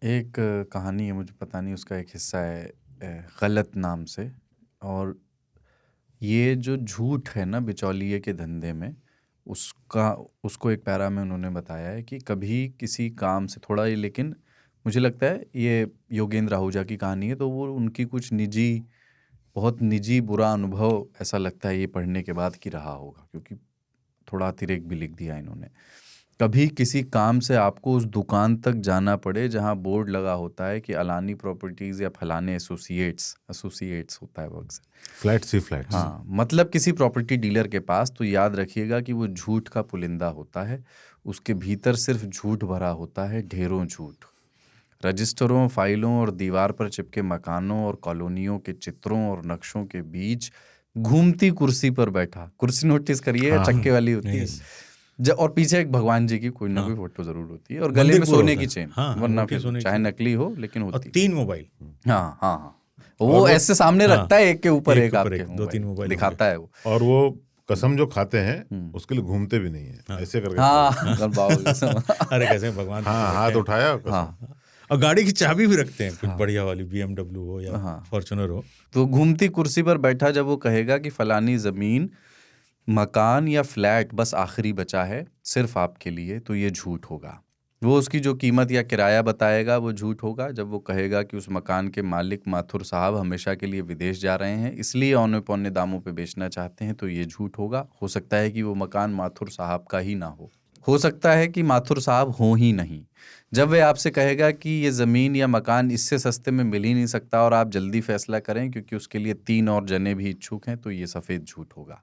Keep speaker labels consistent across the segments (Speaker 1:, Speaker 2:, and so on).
Speaker 1: एक कहानी है, मुझे पता नहीं उसका एक हिस्सा है गलत नाम से। और ये जो झूठ है ना बिचौलिए के धंधे में, उसका उसको एक पैरा में उन्होंने बताया है कि कभी किसी काम से थोड़ा ही, लेकिन मुझे लगता है ये योगेंद्र आहूजा की कहानी है, तो वो उनकी कुछ निजी, बहुत निजी बुरा अनुभव ऐसा लगता है ये पढ़ने के बाद कि रहा होगा, क्योंकि थोड़ा अतिरेक भी लिख दिया इन्होंने। कभी किसी काम से आपको उस दुकान तक जाना पड़े जहां बोर्ड लगा होता है कि अलानी प्रॉपर्टीज या फलाने एसोसिएट्स होता है वो अक्सर।
Speaker 2: फ्लैट्स ही फ्लैट्स।
Speaker 1: हाँ, मतलब किसी प्रॉपर्टी डीलर के पास, तो याद रखिएगा कि वो झूठ का पुलिंदा होता है। उसके भीतर सिर्फ झूठ भरा होता है, ढेरों झूठ। रजिस्टरों, फाइलों और दीवार पर चिपके मकानों और कॉलोनियों के चित्रों और नक्शों के बीच घूमती कुर्सी पर बैठा, कुर्सी नोटिस करिए,
Speaker 2: हाँ,
Speaker 1: चक्के वाली होती है,
Speaker 3: yes.
Speaker 1: और पीछे एक भगवान जी की कोई ना कोई फोटो जरूर होती है, और गले में
Speaker 3: मंदिर पूरा
Speaker 1: सोने
Speaker 3: होता
Speaker 1: की
Speaker 3: है।
Speaker 1: चेन,
Speaker 3: हाँ,
Speaker 1: वरना
Speaker 3: अंगूठी
Speaker 1: फिर
Speaker 3: सोने की
Speaker 1: चाहे
Speaker 3: चेन।
Speaker 1: नकली हो लेकिन
Speaker 3: और
Speaker 1: होती।
Speaker 3: 3 मोबाइल।
Speaker 1: हाँ हाँ हाँ,
Speaker 2: और
Speaker 1: वो
Speaker 2: वो-
Speaker 1: ऐसे सामने
Speaker 3: हाँ,
Speaker 1: रखता है, एक के ऊपर
Speaker 3: एक
Speaker 1: एक
Speaker 3: के ऊपर
Speaker 1: आपके
Speaker 3: एक, 2-3 मोबाइल
Speaker 1: दिखाता है वो।
Speaker 2: और वो कसम जो खाते हैं उसके लिए घूमते भी नहीं है, ऐसे करके
Speaker 1: हाँ गलबाओ कसम।
Speaker 3: अरे कैसे भगवान
Speaker 2: हाँ,
Speaker 3: पीछे
Speaker 2: हाथ
Speaker 3: बैठे हैं।
Speaker 2: उठाया कसम।
Speaker 1: हाँ
Speaker 3: और गाड़ी की चाबी भी रखते हैं, कुछ बढ़िया वाली BMW हो या
Speaker 1: हाँ।
Speaker 3: फॉर्च्यूनर हो।
Speaker 1: तो घूमती कुर्सी पर बैठा जब वो कहेगा कि फलानी जमीन, मकान या फ्लैट बस आखिरी बचा है सिर्फ आपके लिए, तो ये झूठ होगा। वो उसकी जो कीमत या किराया बताएगा वो झूठ होगा। जब वो कहेगा कि उस मकान के मालिक माथुर साहब हमेशा के लिए विदेश जा रहे हैं, इसलिए औने पौने दामों पे बेचना चाहते हैं, तो ये झूठ होगा। हो सकता है कि वो मकान माथुर साहब का ही ना हो सकता है कि माथुर साहब हो ही नहीं। जब वे आपसे कहेगा कि ये ज़मीन या मकान इससे सस्ते में मिल ही नहीं सकता और आप जल्दी फैसला करें क्योंकि उसके लिए 3 और जने भी इच्छुक हैं, तो ये सफ़ेद झूठ होगा।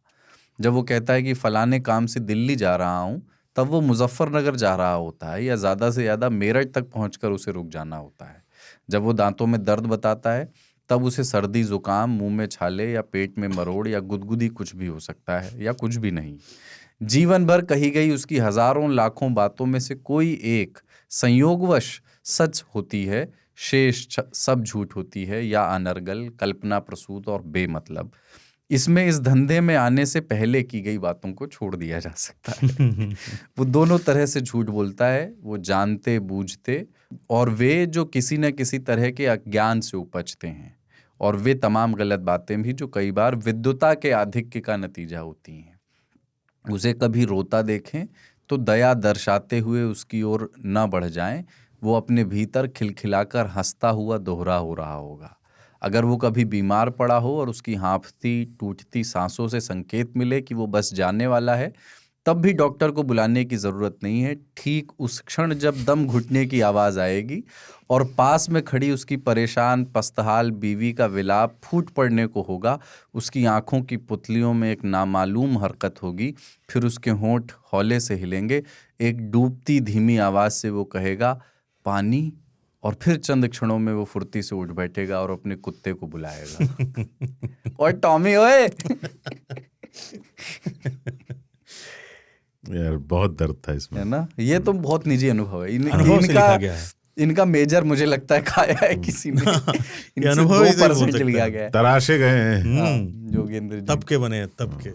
Speaker 1: जब वो कहता है कि फलाने काम से दिल्ली जा रहा हूँ, तब वो मुजफ्फरनगर जा रहा होता है, या ज़्यादा से ज़्यादा मेरठ तक पहुंचकर उसे रुक जाना होता है। जब वो दांतों में दर्द बताता है, तब उसे सर्दी, जुकाम, मुंह में छाले या पेट में मरोड़ या गुदगुदी कुछ भी हो सकता है, या कुछ भी नहीं। जीवन भर कही गई उसकी हजारों लाखों बातों में से कोई एक संयोगवश सच होती है, शेष सब झूठ होती है, या अनर्गल, कल्पना प्रसूत और बेमतलब। इसमें इस धंधे में आने से पहले की गई बातों को छोड़ दिया जा सकता है। वो दोनों तरह से झूठ बोलता है, वो जानते बूझते, और वे जो किसी न किसी तरह के अज्ञान से उपजते हैं, और वे तमाम गलत बातें भी जो कई बार विद्वता के आधिक्य का नतीजा होती हैं। उसे कभी रोता देखें तो दया दर्शाते हुए उसकी ओर न बढ़ जाएं, वो अपने भीतर खिलखिलाकर हंसता हुआ दोहरा हो रहा होगा। अगर वो कभी बीमार पड़ा हो और उसकी हाँफती टूटती सांसों से संकेत मिले कि वो बस जाने वाला है, तब भी डॉक्टर को बुलाने की ज़रूरत नहीं है। ठीक उस क्षण जब दम घुटने की आवाज़ आएगी और पास में खड़ी उसकी परेशान पस्तहाल बीवी का विलाप फूट पड़ने को होगा, उसकी आंखों की पुतलियों में एक नामालूम हरकत होगी, फिर उसके होंठ हौले से हिलेंगे, एक डूबती धीमी आवाज़ से वो कहेगा, पानी, और फिर चंद क्षणों में वो फुर्ती से उठ बैठेगा और अपने कुत्ते को बुलाएगा। ओए टॉमी ओए।
Speaker 2: यार बहुत दर्द था इसमें,
Speaker 1: है ना? ये तो बहुत निजी अनुभव है।
Speaker 3: अनुभव से लिखा गया है।
Speaker 1: इनका मेजर मुझे लगता है खाया है किसी ने।
Speaker 3: ये अनुभव ही तो बोल
Speaker 1: 2%
Speaker 3: सकते
Speaker 1: लिया
Speaker 3: हैं।
Speaker 1: गया है।
Speaker 2: तराशे गए हैं।
Speaker 1: योगेंद्र जी
Speaker 3: तब के बने हैं, तब के।